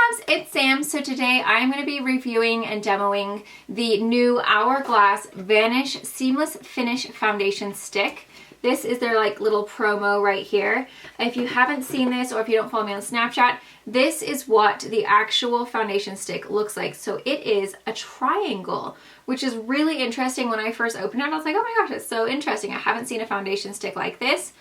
loves, it's Sam. So today I'm going to be reviewing and demoing the new Hourglass Vanish Seamless Finish Foundation Stick. This is their like little promo right here. If you haven't seen this or if you don't follow me on Snapchat, this is what the actual foundation stick looks like. So it is a triangle, which is really interesting. When I first opened it, I was like, oh my gosh, it's so interesting. I haven't seen a foundation stick like this.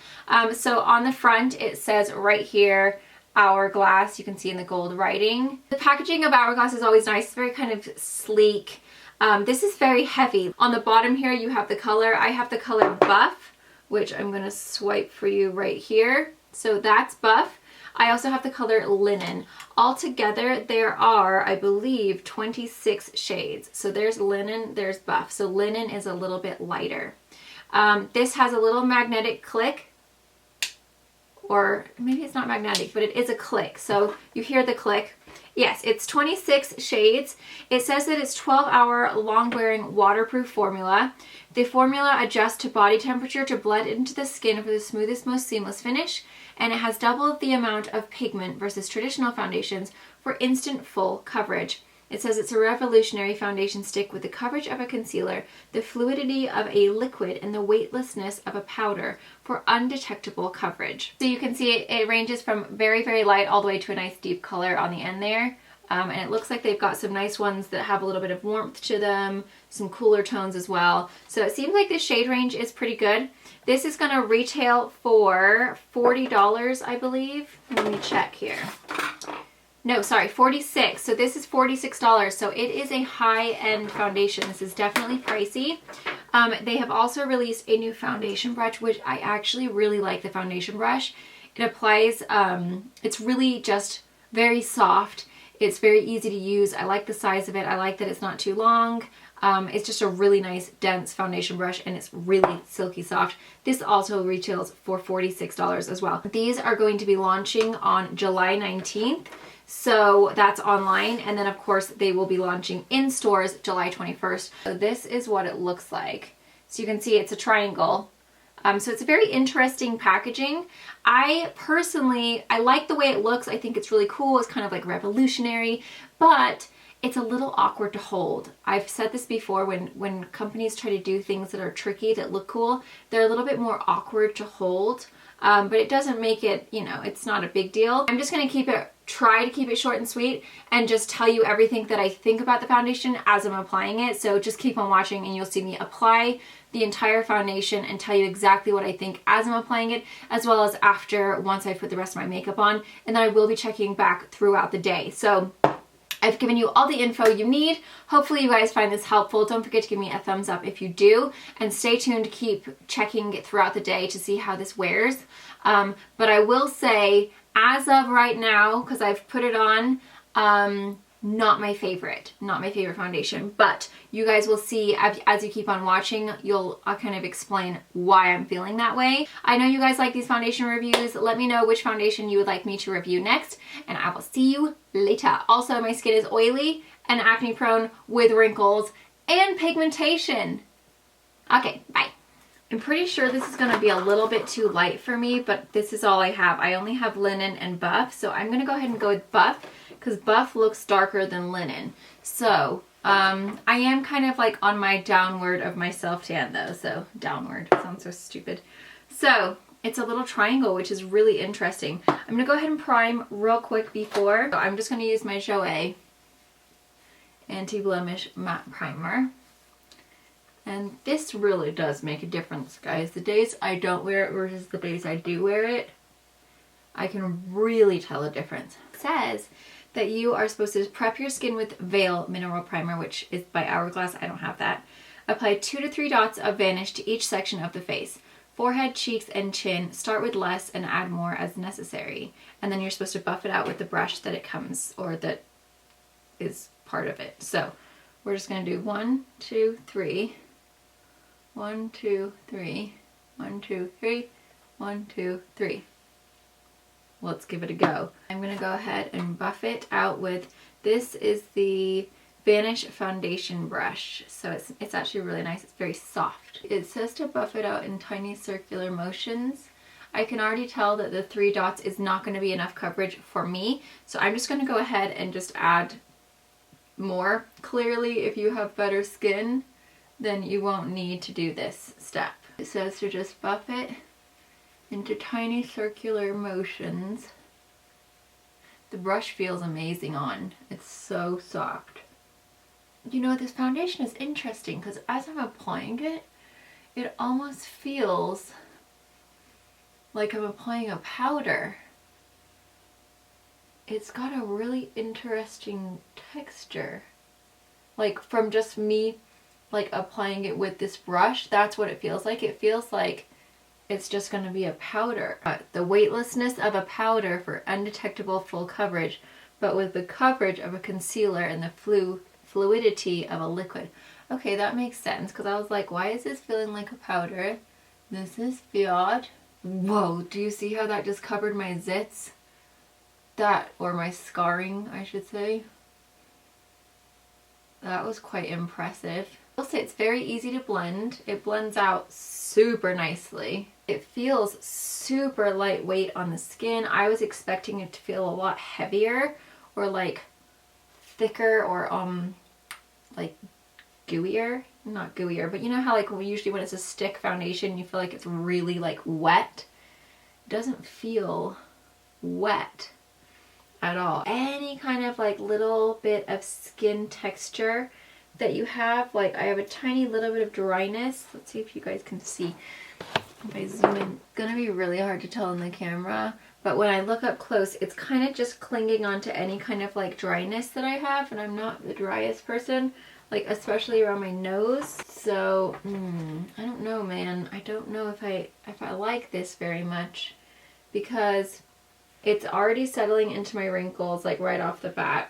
So on the front, it says right here, Hourglass. You can see in the gold writing. The packaging of Hourglass is always nice. It's very kind of sleek. This is very heavy. On the bottom here, you have the color. I have the color Buff, which I'm going to swipe for you right here. So that's Buff. I also have the color Linen. Altogether, there are, I believe, 26 shades. So there's Linen, there's Buff. So Linen is a little bit lighter. This has a little magnetic click, or maybe it's not magnetic, but it is a click. So you hear the click. Yes, it's 26 shades. It says that it's 12-hour long-wearing waterproof formula. The formula adjusts to body temperature to blend into the skin for the smoothest, most seamless finish. And it has double the amount of pigment versus traditional foundations for instant full coverage. It says it's a revolutionary foundation stick with the coverage of a concealer, the fluidity of a liquid, and the weightlessness of a powder for undetectable coverage. So you can see it ranges from very, very light all the way to a nice deep color on the end there. And it looks like they've got some nice ones that have a little bit of warmth to them, some cooler tones as well. So it seems like the shade range is pretty good. This is going to retail for $40, I believe. Let me check here. No, sorry, $46. So this is $46. So it is a high-end foundation. This is definitely pricey. They have also released a new foundation brush, which I actually really like the foundation brush. It applies, it's really just very soft. It's very easy to use. I like the size of it. I like that it's not too long. It's just a really nice, dense foundation brush, and it's really silky soft. This also retails for $46 as well. These are going to be launching on July 19th. So that's online, and then of course they will be launching in stores July 21st. So this is what it looks like. So you can see it's a triangle. So it's a very interesting packaging. I personally, I like the way it looks. I think it's really cool. It's kind of like revolutionary, but it's a little awkward to hold. I've said this before, when companies try to do things that are tricky, that look cool, they're a little bit more awkward to hold. But it doesn't make it, you know, it's not a big deal. I'm just going to try to keep it short and sweet and just tell you everything that I think about the foundation as I'm applying it. So just keep on watching and you'll see me apply the entire foundation and tell you exactly what I think as I'm applying it, as well as after, once I put the rest of my makeup on. And then I will be checking back throughout the day. So I've given you all the info you need. Hopefully you guys find this helpful. Don't forget to give me a thumbs up if you do, and stay tuned to keep checking it throughout the day to see how this wears. But I will say, as of right now, because I've put it on, not my favorite foundation, but you guys will see as you keep on watching, I'll kind of explain why I'm feeling that way. I know you guys like these foundation reviews. Let me know which foundation you would like me to review next, and I will see you later. Also, my skin is oily and acne prone with wrinkles and pigmentation. Okay, bye. I'm pretty sure this is going to be a little bit too light for me, but this is all I have. I only have Linen and Buff, so I'm going to go ahead and go with Buff, because Buff looks darker than Linen. So I am kind of like on my downward of my self-tan though, so downward sounds so stupid. So it's a little triangle, which is really interesting. I'm going to go ahead and prime real quick before. So I'm just going to use my Joe Anti-Blemish Matte Primer. And this really does make a difference, guys. The days I don't wear it versus the days I do wear it, I can really tell a difference. It says that you are supposed to prep your skin with Veil Mineral Primer, which is by Hourglass. I don't have that. Apply 2 to 3 dots of Vanish to each section of the face. Forehead, cheeks, and chin. Start with less and add more as necessary. And then you're supposed to buff it out with the brush that it comes, or that is part of it. So we're just going to do 1, 2, 3. 1, 2, 3. 1, 2, 3. 1, 2, 3. Let's give it a go. I'm going to go ahead and buff it out with, this is the Vanish foundation brush. So it's actually really nice. It's very soft. It says to buff it out in tiny circular motions. I can already tell that the 3 dots is not going to be enough coverage for me. So I'm just going to go ahead and just add more. Clearly, if you have better skin, then you won't need to do this step. It says to just buff it into tiny circular motions. The brush feels amazing on. It's so soft. You know, this foundation is interesting because as I'm applying it, it almost feels like I'm applying a powder. It's got a really interesting texture. Like from just me like applying it with this brush, that's what it feels like. It feels like it's just going to be a powder. The weightlessness of a powder for undetectable full coverage, but with the coverage of a concealer and the fluidity of a liquid. Okay, that makes sense, because I was like, why is this feeling like a powder? This is Fiat. Whoa, do you see how that just covered my zits? That, or my scarring, I should say. That was quite impressive. I'll say it's very easy to blend. It blends out super nicely. It feels super lightweight on the skin. I was expecting it to feel a lot heavier or like thicker or like gooier. Not gooier, but you know how like usually when it's a stick foundation you feel like it's really like wet? It doesn't feel wet at all. Any kind of like little bit of skin texture that you have, like I have a tiny little bit of dryness. Let's see if you guys can see. If I zoom in, it's gonna be really hard to tell in the camera, but when I look up close, it's kind of just clinging onto any kind of like dryness that I have, and I'm not the driest person, like especially around my nose. So I don't know, man. I don't know if I like this very much, because it's already settling into my wrinkles like right off the bat.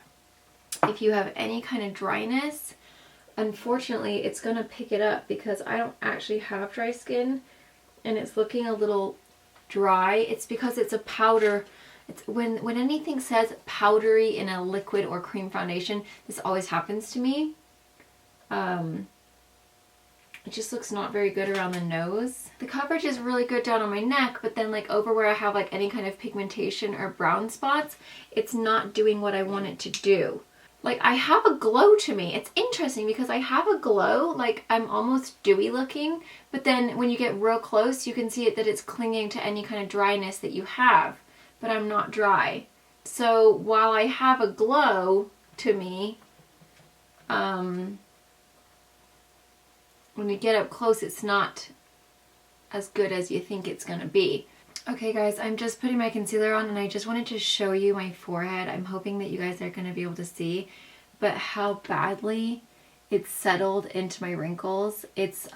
If you have any kind of dryness, unfortunately it's gonna pick it up, because I don't actually have dry skin and it's looking a little dry. It's because it's a powder. It's when anything says powdery in a liquid or cream foundation, this always happens to me. It just looks not very good around the nose. The coverage is really good down on my neck, but then like over where I have like any kind of pigmentation or brown spots, it's not doing what I want it to do. Like I have a glow to me. It's interesting because I have a glow, like I'm almost dewy looking, but then when you get real close, you can see it that it's clinging to any kind of dryness that you have, but I'm not dry. So while I have a glow to me, when you get up close, it's not as good as you think it's gonna be. Okay guys, I'm just putting my concealer on and I just wanted to show you my forehead. I'm hoping that you guys are gonna be able to see, but how badly it's settled into my wrinkles. It's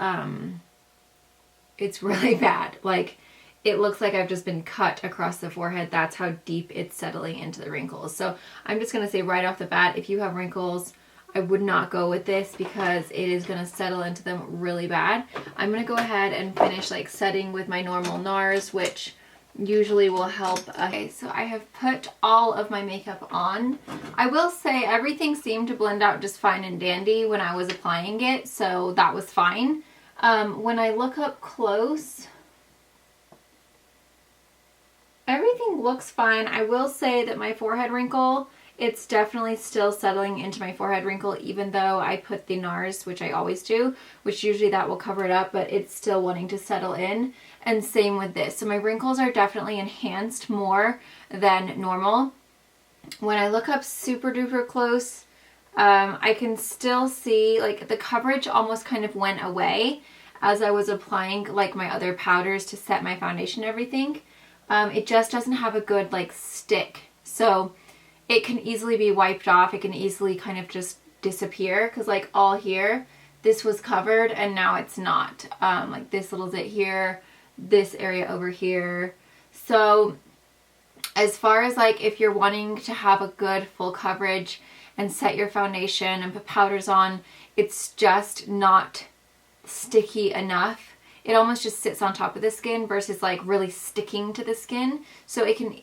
really bad. Like it looks like I've just been cut across the forehead. That's how deep it's settling into the wrinkles. So I'm just gonna say right off the bat, if you have wrinkles, I would not go with this because it is going to settle into them really bad. I'm going to go ahead and finish like setting with my normal NARS, which usually will help. Okay, so I have put all of my makeup on. I will say everything seemed to blend out just fine and dandy when I was applying it, so that was fine. When I look up close, everything looks fine. I will say that my forehead wrinkle, it's definitely still settling into my forehead wrinkle, even though I put the NARS, which I always do, which usually that will cover it up, but it's still wanting to settle in. And same with this. So my wrinkles are definitely enhanced more than normal. When I look up super duper close, I can still see like the coverage almost kind of went away as I was applying like my other powders to set my foundation and everything. It just doesn't have a good like stick. So it can easily be wiped off. It can easily kind of just disappear because like all here, this was covered and now it's not. Like this little zit here, this area over here. So as far as like if you're wanting to have a good full coverage and set your foundation and put powders on, it's just not sticky enough. It almost just sits on top of the skin versus like really sticking to the skin. So it can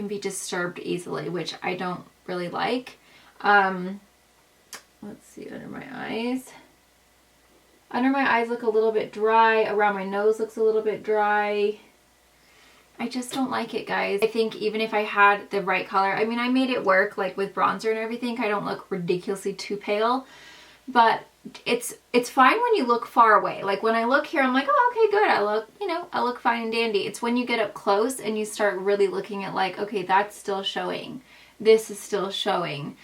be disturbed easily, which I don't really like. Let's see, under my eyes. Under my eyes look a little bit dry. Around my nose looks a little bit dry. I just don't like it, guys. I think even if I had the right color, I mean, I made it work like with bronzer and everything. I don't look ridiculously too pale, but it's fine when you look far away. Like when I look here, I'm like, oh, okay, good. I look, you know, I look fine and dandy. It's when you get up close and you start really looking at like, okay, that's still showing. This is still showing.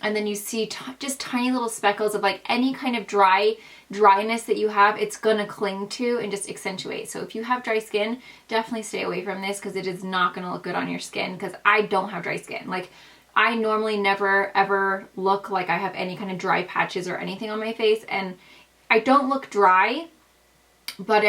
And then you see just tiny little speckles of like any kind of dryness that you have, it's gonna cling to and just accentuate. So if you have dry skin, definitely stay away from this because it is not gonna look good on your skin, because I don't have dry skin. Like I normally never ever look like I have any kind of dry patches or anything on my face, and I don't look dry, but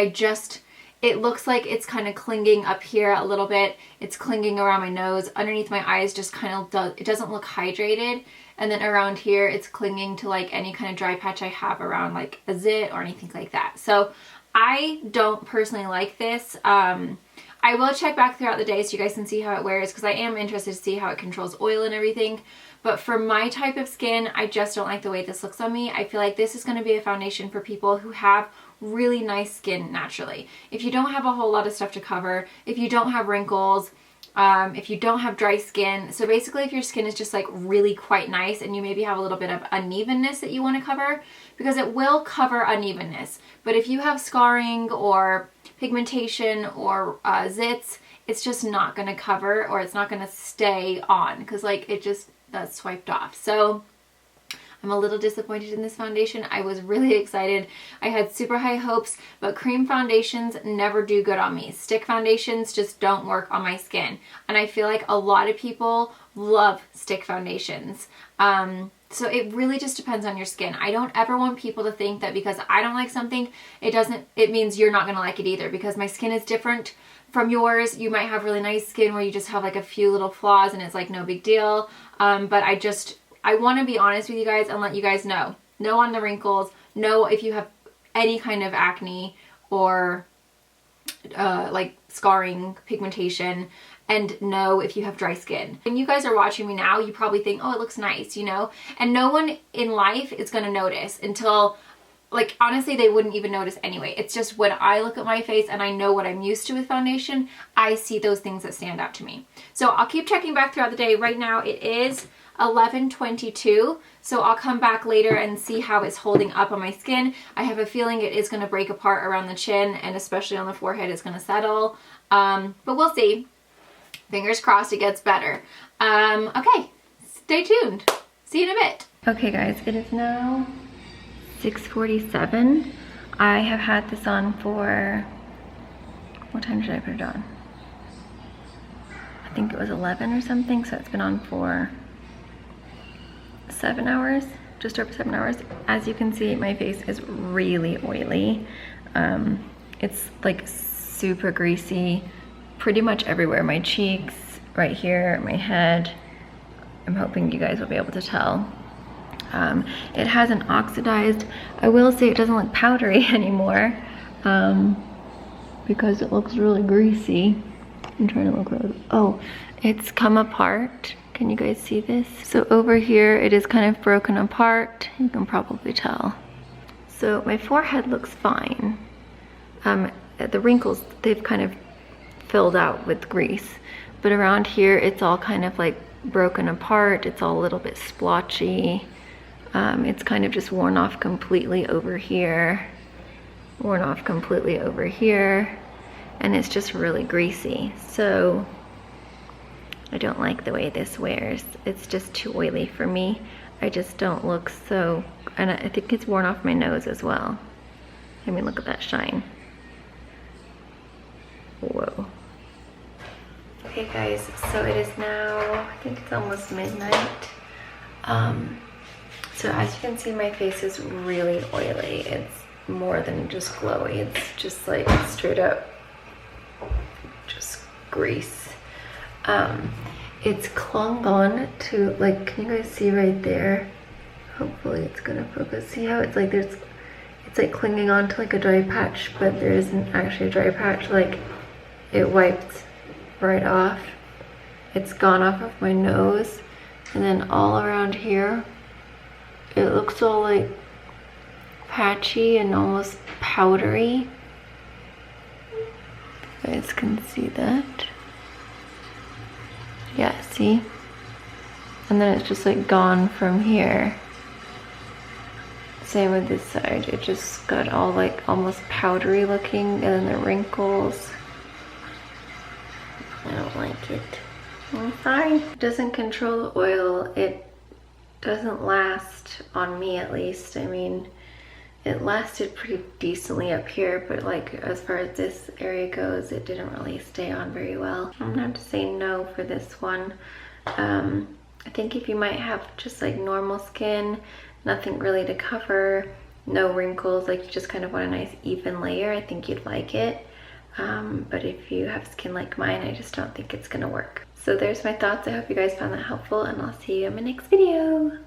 it looks like it's kind of clinging up here a little bit. It's clinging around my nose. Underneath my eyes just kind of it doesn't look hydrated. And then around here, it's clinging to like any kind of dry patch I have around like a zit or anything like that. So I don't personally like this. I will check back throughout the day so you guys can see how it wears, because I am interested to see how it controls oil and everything. But for my type of skin, I just don't like the way this looks on me. I feel like this is going to be a foundation for people who have really nice skin naturally. If you don't have a whole lot of stuff to cover, if you don't have wrinkles, if you don't have dry skin. So basically if your skin is just like really quite nice and you maybe have a little bit of unevenness that you want to cover, because it will cover unevenness. But if you have scarring or pigmentation or zits, it's just not going to cover, or it's not going to stay on, because like it just that's swiped off. So I'm a little disappointed in this foundation. I was really excited. I had super high hopes, but cream foundations never do good on me. Stick foundations just don't work on my skin. And I feel like a lot of people love stick foundations. So it really just depends on your skin. I don't ever want people to think that because I don't like something, it means you're not gonna like it either, because my skin is different from yours. You might have really nice skin where you just have like a few little flaws and it's like no big deal. But I want to be honest with you guys and let you guys know. No on the wrinkles. No if you have any kind of acne or like scarring, pigmentation. And no if you have dry skin. When you guys are watching me now, you probably think, oh, it looks nice, you know? And no one in life is going to notice until, like, honestly, they wouldn't even notice anyway. It's just when I look at my face and I know what I'm used to with foundation, I see those things that stand out to me. So I'll keep checking back throughout the day. Right now it is 11:22, so I'll come back later and see how it's holding up on my skin. I have a feeling it is going to break apart around the chin, and especially on the forehead it's going to settle, but we'll see. Fingers crossed it gets better. Okay, stay tuned. See you in a bit. Okay guys, it is now 6:47. I have had this on for, what time did I put it on? I think it was 11 or something, so it's been on for 7 hours, just over 7 hours. As you can see, my face is really oily. It's like super greasy pretty much everywhere. My cheeks, right here, my head. I'm hoping you guys will be able to tell. It hasn't oxidized. I will say it doesn't look powdery anymore, because it looks really greasy. I'm trying to look really, oh, it's come apart. Can you guys see this? So over here, it is kind of broken apart. You can probably tell. So my forehead looks fine. The wrinkles, they've kind of filled out with grease. But around here, it's all kind of like broken apart. It's all a little bit splotchy. It's kind of just worn off completely over here. Worn off completely over here. And it's just really greasy. So I don't like the way this wears. It's just too oily for me. I just don't look so, and I think it's worn off my nose as well. I mean, look at that shine. Whoa. Okay guys, so it is now, I think it's almost midnight. So as you can see, my face is really oily. It's more than just glowy. It's just like straight up just grease. It's clung on to, like, can you guys see right there? Hopefully it's gonna focus. See how it's like it's like clinging on to like a dry patch, but there isn't actually a dry patch. Like, it wiped right off. It's gone off of my nose, and then all around here it looks all like patchy and almost powdery. You guys can see that. Yeah, see? And then it's just like gone from here. Same with this side. It just got all like almost powdery looking, and then the wrinkles. I don't like it. I'm fine. It doesn't control the oil. It doesn't last, on me at least. I mean, it lasted pretty decently up here, but like as far as this area goes, it didn't really stay on very well. I'm gonna have to say no for this one. I think if you might have just like normal skin, nothing really to cover, no wrinkles, like you just kind of want a nice even layer, I think you'd like it. But if you have skin like mine, I just don't think it's gonna work. So there's my thoughts. I hope you guys found that helpful, and I'll see you in my next video.